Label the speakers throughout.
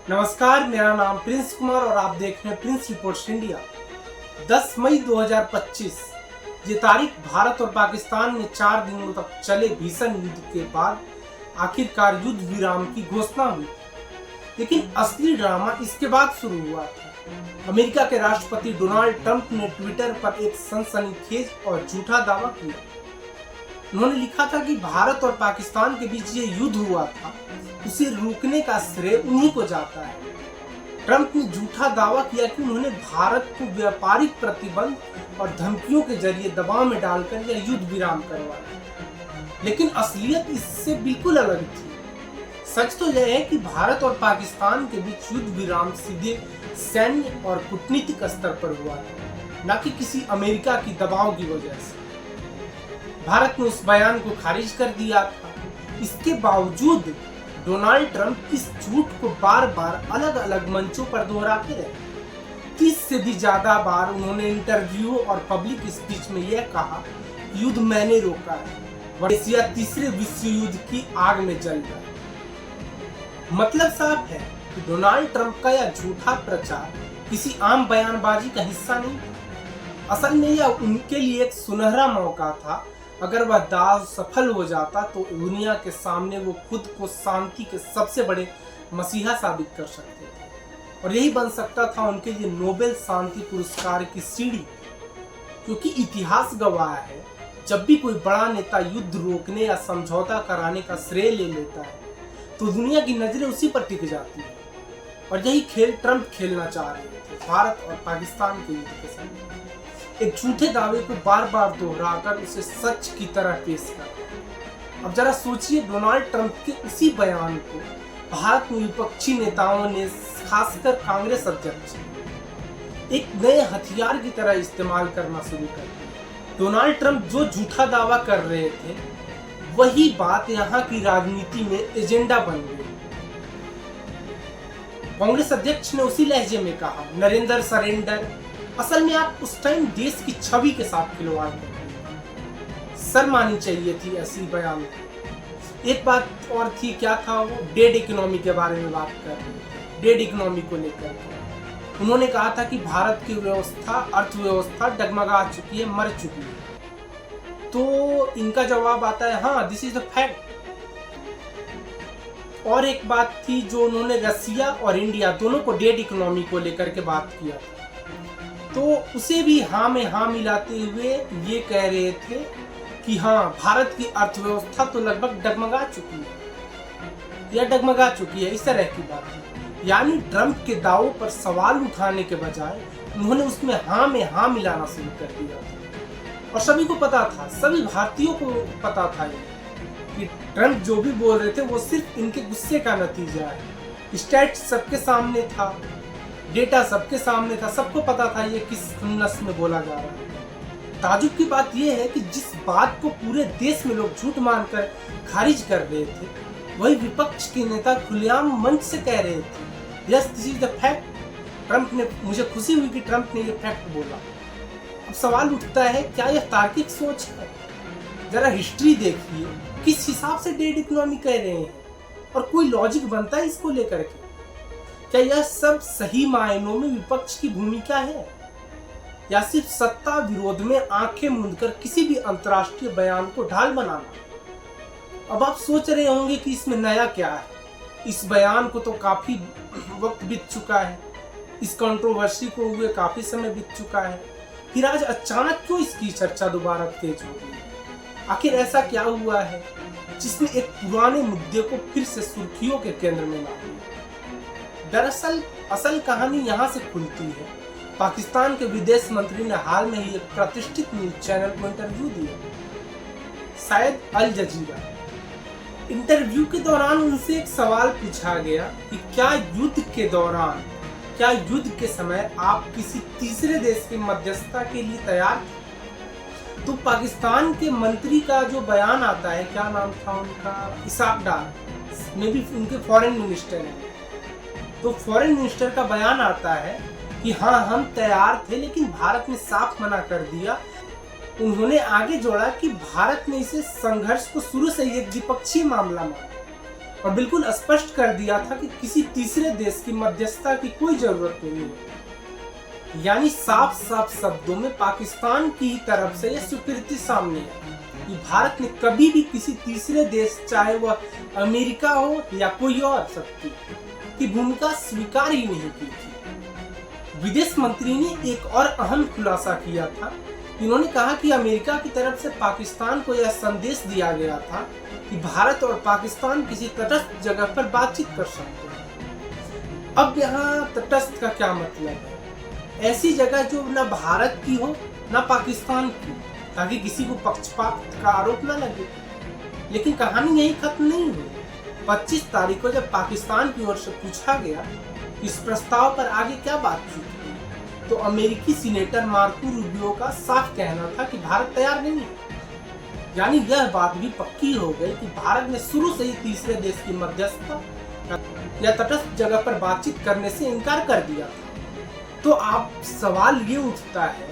Speaker 1: नमस्कार, मेरा नाम प्रिंस कुमार और आप देख रहे हैं प्रिंस रिपोर्ट्स इंडिया। 10 मई 2025 ये तारीख भारत और पाकिस्तान में 4 दिनों तक चले भीषण युद्ध के बाद आखिरकार युद्ध विराम की घोषणा हुई। लेकिन असली ड्रामा इसके बाद शुरू हुआ था। अमेरिका के राष्ट्रपति डोनाल्ड ट्रंप ने ट्विटर पर एक सनसनीखेज और झूठा दावा किया। उन्होंने लिखा था कि भारत और पाकिस्तान के बीच ये युद्ध हुआ था, उसे रोकने का श्रेय उन्हीं को जाता है। ट्रंप ने झूठा दावा किया कि उन्होंने भारत को व्यापारिक प्रतिबंध और धमकियों के जरिए दबाव में डालकर यह युद्ध विराम करवाया। लेकिन असलियत इससे बिल्कुल अलग थी। सच तो यह है कि भारत और पाकिस्तान के बीच युद्ध विराम सीधे सैन्य और कूटनीतिक स्तर पर हुआ था, न कि किसी अमेरिका की दबाव की वजह से। भारत ने उस बयान को खारिज कर दिया था। इसके बावजूद डोनाल्ड ट्रंप इस झूठ को बार बार अलग अलग मंचों पर दोहराते रहे। 30 से भी ज्यादा बार उन्होंने इंटरव्यू और पब्लिक स्पीच में यह कहा, युद्ध मैंने रोका है, एशिया तीसरे विश्व युद्ध की आग में जल रहा है। मतलब साफ है कि डोनाल्ड ट्रंप का यह झूठा प्रचार किसी आम बयानबाजी का हिस्सा नहीं था। असल में यह उनके लिए एक सुनहरा मौका था। अगर वह दाव सफल हो जाता तो दुनिया के सामने वो खुद को शांति के सबसे बड़े मसीहा साबित कर सकते थे, और यही बन सकता था उनके लिए नोबेल शांति पुरस्कार की सीढ़ी। क्योंकि इतिहास गवाह है, जब भी कोई बड़ा नेता युद्ध रोकने या समझौता कराने का श्रेय ले लेता है तो दुनिया की नजरें उसी पर टिक जाती है। और यही खेल ट्रंप खेलना चाह रहे थे भारत और पाकिस्तान के युद्ध के समय। एक झूठे दावे को बार बार दोहराकर उसे सच की तरह पेश कर। अब जरा सोचिए, डोनाल्ड ट्रंप के उसी बयान को भारत में विपक्षी नेताओं ने, खासकर कांग्रेस अध्यक्ष, एक नए हथियार की तरह इस्तेमाल करना शुरू कर दिया। डोनाल्ड ट्रंप जो झूठा दावा कर रहे थे, वही बात यहाँ की राजनीति में एजेंडा बन गई। कांग्रेस अध्यक्ष ने उसी लहजे में कहा, नरेंद्र सरेंडर। असल में आप उस टाइम देश की छवि के साथ खिलवाड़ कर रहे थे। शर्म आनी चाहिए थी ऐसी बयान। एक बात और थी, क्या था वो? डेड इकोनॉमी के बारे में बात कर रहे थे। डेड इकोनॉमी को लेकर उन्होंने कहा था कि भारत की अर्थव्यवस्था डगमगा चुकी है, मर चुकी है। तो इनका जवाब आता है, हाँ, दिस इज द फैक्ट। और एक बात थी जो उन्होंने रसिया और इंडिया दोनों को डेड इकोनॉमी को लेकर के बात किया था, तो उसे भी हाँ में हाँ मिलाते हुए ये कह रहे थे कि हाँ, भारत की अर्थव्यवस्था तो लगभग डगमगा चुकी है या डगमगा चुकी है, इस तरह की बात है। यानी ट्रंप के दावों पर सवाल उठाने के बजाय उन्होंने उसमें हाँ में हाँ मिलाना शुरू कर दिया था। और सभी को पता था, सभी भारतीयों को पता था कि ट्रंप जो भी बोल रहे थे वो सिर्फ इनके गुस्से का नतीजा है। स्टैट्स सबके सामने था, डेटा सबके सामने था, सबको पता था ये किस खुन्नस में बोला जा रहा है। ताजुब की बात यह है कि जिस बात को पूरे देश में लोग झूठ मानकर खारिज कर रहे थे, वही विपक्ष के नेता खुलेआम मंच से कह रहे थे, yes this is the fact. Trump ने, मुझे खुशी हुई कि ट्रंप ने ये फैक्ट बोला। अब सवाल उठता है, क्या यह तार्किक सोच है? जरा हिस्ट्री देखिए, किस हिसाब से डेड इकोनॉमी कह रहे हैं, और कोई लॉजिक बनता है इसको लेकर के? क्या यह सब सही मायनों में विपक्ष की भूमिका है, या सिर्फ सत्ता विरोध में आंखें मूंदकर किसी भी अंतर्राष्ट्रीय बयान को ढाल बनाना? अब आप सोच रहे होंगे कि इसमें नया क्या है। इस बयान को तो काफी वक्त बीत चुका है, इस कंट्रोवर्सी को हुए काफी समय बीत चुका है, फिर आज अचानक क्यों इसकी चर्चा दोबारा तेज हो गई? आखिर ऐसा क्या हुआ है जिसने एक पुराने मुद्दे को फिर से सुर्खियों के केंद्र में ला दिया? दरअसल असल कहानी यहाँ से खुलती है। पाकिस्तान के विदेश मंत्री ने हाल में ही एक प्रतिष्ठित न्यूज चैनल को इंटरव्यू दिया, शायद अल जजीरा। इंटरव्यू के दौरान उनसे एक सवाल पूछा गया कि क्या युद्ध के दौरान, क्या युद्ध के समय आप किसी तीसरे देश की मध्यस्थता के लिए तैयार थे? तो पाकिस्तान के मंत्री का जो बयान आता है, क्या नाम था उनका, इसाक डार, में भी उनके फॉरेन मिनिस्टर हैं, तो फॉरेन मिनिस्टर का बयान आता है कि हाँ, हम तैयार थे, लेकिन भारत ने साफ मना कर दिया। उन्होंने आगे जोड़ा कि भारत ने इसे संघर्ष को शुरू से एक द्विपक्षीय मामला माना। और बिल्कुल स्पष्ट कर दिया था कि किसी तीसरे देश की मध्यस्थता की कोई जरूरत नहीं है। यानी साफ साफ शब्दों में पाकिस्तान की तरफ से यह स्वीकृति सामने है कि भारत ने कभी भी किसी तीसरे देश, चाहे वह अमेरिका हो या कोई और शक्ति, की भूमिका स्वीकार ही नहीं की थी। विदेश मंत्री ने एक और अहम खुलासा किया था। इन्होंने कहा कि अमेरिका की तरफ से पाकिस्तान को यह संदेश दिया गया था कि भारत और पाकिस्तान किसी तटस्थ जगह पर बातचीत कर सकते हैं। अब यहाँ तटस्थ का क्या मतलब है? ऐसी जगह जो न भारत की हो न पाकिस्तान की, ताकि किसी को पक्षपात का आरोप न लगे। लेकिन कहानी यही खत्म नहीं हुई। 25 तारीख को जब पाकिस्तान की ओर से पूछा गया इस प्रस्ताव पर आगे क्या बातचीत हुई, तो अमेरिकी सीनेटर मार्को रूबियो का साफ कहना था कि भारत तैयार नहीं है। यानी यह बात भी पक्की हो गई कि भारत ने शुरू से ही तीसरे देश की मध्यस्थता या तटस्थ जगह पर बातचीत करने से इनकार कर दिया था। तो आप सवाल ये उठता है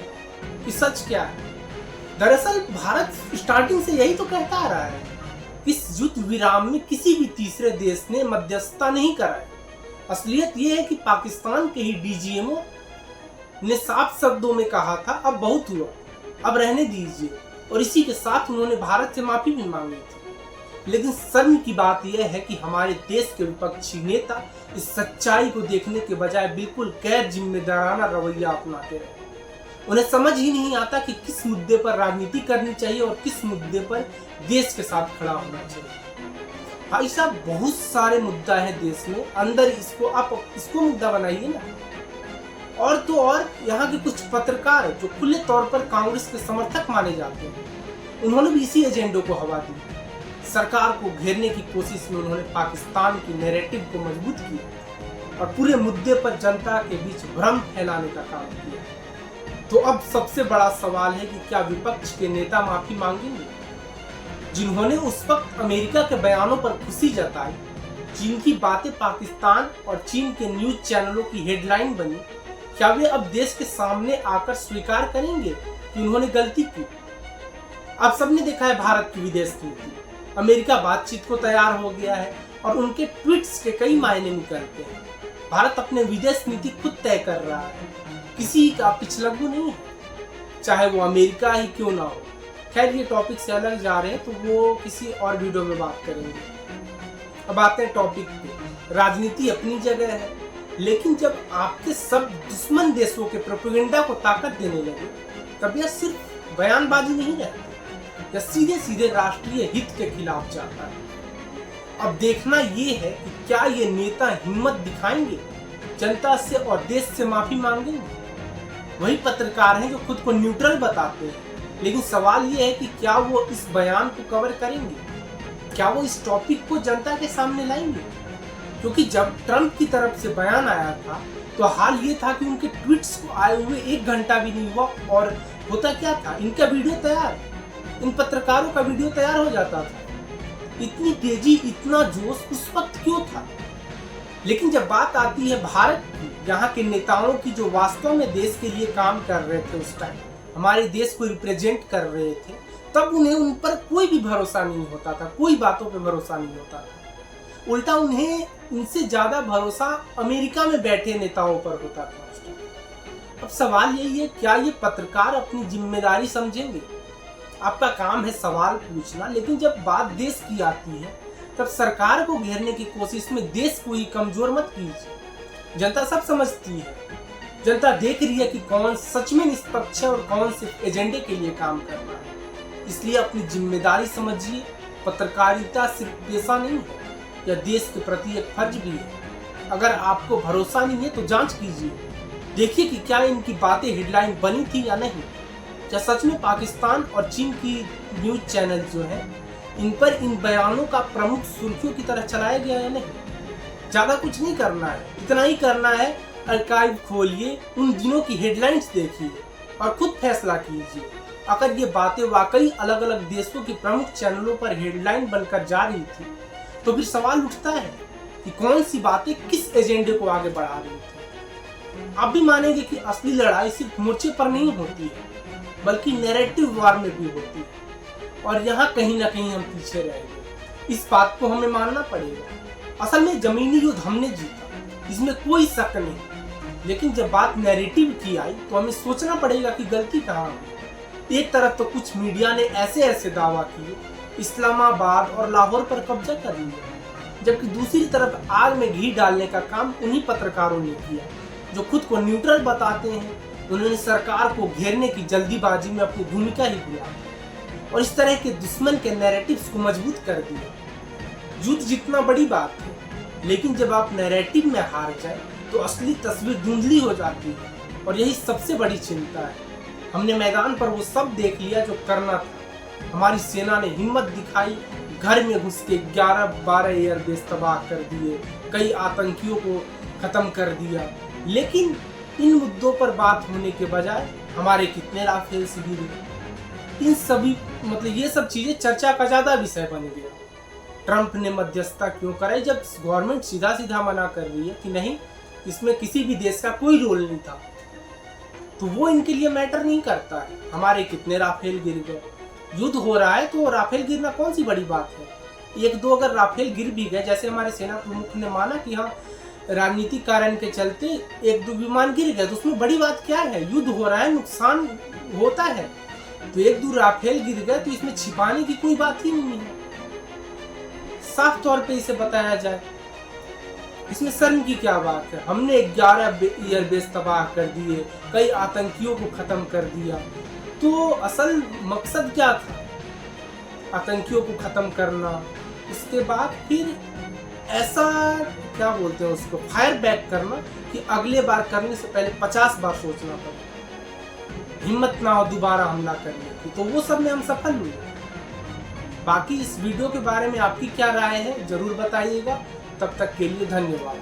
Speaker 1: कि सच क्या है? दरअसल भारत स्टार्टिंग से यही तो कहता आ रहा है, इस युद्ध विराम में किसी भी तीसरे देश ने मध्यस्थता नहीं कराई। असलियत यह है कि पाकिस्तान के ही डीजीएमओ ने साफ शब्दों में कहा था अब बहुत हुआ, अब रहने दीजिए, और इसी के साथ उन्होंने भारत से माफी भी मांगी थी। लेकिन शर्म की बात यह है कि हमारे देश के विपक्षी नेता इस सच्चाई को देखने के बजाय बिल्कुल गैर जिम्मेदाराना रवैया अपनाते रहे। उन्हें समझ ही नहीं आता कि किस मुद्दे पर राजनीति करनी चाहिए और किस मुद्दे पर देश के साथ खड़ा होना चाहिए। भाई साहब, बहुत सारे मुद्दा है देश में, अंदर इसको मुद्दा बनाइए ना। और तो और यहाँ के कुछ पत्रकार जो खुले तौर पर कांग्रेस के समर्थक माने जाते हैं, उन्होंने भी इसी एजेंडे को हवा दी। सरकार को घेरने की कोशिश में उन्होंने पाकिस्तान की नैरेटिव को मजबूत किया और पूरे मुद्दे पर जनता के बीच भ्रम फैलाने का काम किया। तो अब सबसे बड़ा सवाल है कि क्या विपक्ष के नेता माफी मांगेंगे? जिन्होंने उस वक्त अमेरिका के बयानों पर खुशी जताई, जिनकी बातें पाकिस्तान और चीन के न्यूज चैनलों की हेडलाइन बनी, क्या वे अब देश के सामने आकर स्वीकार करेंगे कि उन्होंने गलती की? आप सबने देखा है भारत की विदेश नीति। अमेरिका बातचीत को तैयार हो गया है और उनके ट्वीट्स के कई मायने निकलते हैं। भारत अपने विदेश नीति खुद तय कर रहा है, किसी का पिछलग्गू नहीं है, चाहे वो अमेरिका ही क्यों ना हो। खैर, ये टॉपिक से अलग जा रहे हैं, तो वो किसी और वीडियो में बात करेंगे। अब आते हैं टॉपिक पे। राजनीति अपनी जगह है, लेकिन जब आपके सब दुश्मन देशों के प्रोपेगेंडा को ताकत देने लगे, तब यह सिर्फ बयानबाजी नहीं रहती, यह सीधे सीधे राष्ट्रीय हित के खिलाफ जाता है। अब देखना ये है कि क्या ये नेता हिम्मत दिखाएंगे, जनता से और देश से माफी मांगेंगे। वही पत्रकार हैं जो खुद को न्यूट्रल बताते हैं, लेकिन सवाल ये है कि क्या वो इस बयान को कवर करेंगे, क्या वो इस टॉपिक को जनता के सामने लाएंगे। क्योंकि जब ट्रंप की तरफ से बयान आया था, तो हाल ये था कि उनके ट्वीट्स को आए हुए 1 घंटा भी नहीं हुआ और होता क्या था, इनका वीडियो तैयार, इन पत्रकारों का वीडियो तैयार हो जाता था। इतनी तेजी, इतना जोश उस वक्त क्यों था? लेकिन जब बात आती है भारत की, यहाँ के नेताओं की जो वास्तव में देश के लिए काम कर रहे थे, उस टाइम हमारे देश को रिप्रेजेंट कर रहे थे, तब उन्हें उन पर कोई भी भरोसा नहीं होता था, कोई बातों पे भरोसा नहीं होता था। उल्टा उन्हें इनसे ज्यादा भरोसा अमेरिका में बैठे नेताओं पर होता था उस टाइम। अब सवाल यही है, क्या ये पत्रकार अपनी जिम्मेदारी समझेंगे? आपका काम है सवाल पूछना, लेकिन जब बात देश की आती है, तब सरकार को घेरने की कोशिश में देश को ही कमजोर मत कीजिए। जनता सब समझती है, जनता देख रही है कि कौन सच में निष्पक्ष है और कौन सिर्फ एजेंडे के लिए काम कर रहा है। इसलिए अपनी जिम्मेदारी समझिए। पत्रकारिता सिर्फ पेशा नहीं है, यह देश के प्रति एक फर्ज भी है। अगर आपको भरोसा नहीं है तो जांच कीजिए, देखिए कि क्या इनकी बातें हेडलाइन बनी थी या नहीं। क्या सच में पाकिस्तान और चीन की न्यूज चैनल जो है, इन पर इन बयानों का प्रमुख सुर्खियों की तरह चलाया गया है? नहीं, ज्यादा कुछ नहीं करना है, इतना ही करना है, आर्काइव खोलिए, उन दिनों की हेडलाइंस देखिए और खुद फैसला कीजिए। अगर ये बातें वाकई अलग अलग देशों के प्रमुख चैनलों पर हेडलाइन बनकर जा रही थी, तो फिर सवाल उठता है कि कौन सी बातें किस एजेंडे को आगे बढ़ा रही थी। आप भी मानेंगे कि असली लड़ाई सिर्फ मोर्चे पर नहीं होती है, बल्कि नैरेटिव वार में भी होती है, और यहाँ कहीं ना कहीं हम पीछे रह गए। इस बात को हमें मानना पड़ेगा। असल में जमीनी युद्ध हमने जीता, इसमें कोई शक नहीं। लेकिन जब बात नैरेटिव की आई तो हमें सोचना पड़ेगा कि गलती कहाँ है। एक तरफ तो कुछ मीडिया ने ऐसे ऐसे दावा किए इस्लामाबाद और लाहौर पर कब्जा कर लिया, जबकि दूसरी तरफ आग में घी डालने का काम उन्हीं पत्रकारों ने किया जो खुद को न्यूट्रल बताते हैं। उन्होंने सरकार को घेरने की जल्दीबाजी में अपनी भूमिका ही दिया और इस तरह के दुश्मन के नैरेटिव्स को मजबूत कर दिया। युद्ध जीतना बड़ी बात है, लेकिन जब आप नैरेटिव में हार जाए तो असली तस्वीर धुंधली हो जाती है और यही सबसे बड़ी चिंता है। हमने मैदान पर वो सब देख लिया जो करना था। हमारी सेना ने हिम्मत दिखाई, घर में घुस के 11-12 एयरबेस तबाह कर दिए, कई आतंकियों को खत्म कर दिया। लेकिन इन मुद्दों पर बात होने के बजाय हमारे कितने राफेल से गिरे, इन सभी ये सब चीजें चर्चा का ज्यादा विषय बन गया। ट्रंप ने मध्यस्थता क्यों कराई जब गवर्नमेंट सीधा सीधा मना कर रही है कि नहीं, इसमें किसी भी देश का कोई रोल नहीं था, तो वो इनके लिए मैटर नहीं करता है। हमारे कितने राफेल गिर गए, युद्ध हो रहा है तो राफेल गिरना कौन सी बड़ी बात है। एक दो अगर राफेल गिर भी गए, जैसे हमारे सेना प्रमुख ने माना कि हाँ राजनीतिक कारण के चलते एक दो विमान गिर गए, तो उसमें बड़ी बात क्या है। युद्ध हो रहा है, नुकसान होता है, तो एक दो राफेल गिर गए तो इसमें छिपाने की कोई बात ही नहीं है। साफ तौर पे इसे बताया जाए, इसमें शर्म की क्या बात है। हमने 11 एयरबेस तबाह कर दिए, कई आतंकियों को खत्म कर दिया, तो असल मकसद क्या था? आतंकियों को खत्म करना। उसके बाद फिर ऐसा क्या बोलते हैं उसको, फायर बैक करना कि अगले बार करने से पहले 50 बार सोचना पड़े, हिम्मत ना हो दोबारा हमला करने की। तो वो सब में हम सफल हुए। बाकी इस वीडियो के बारे में आपकी क्या राय है जरूर बताइएगा। तब तक के लिए धन्यवाद।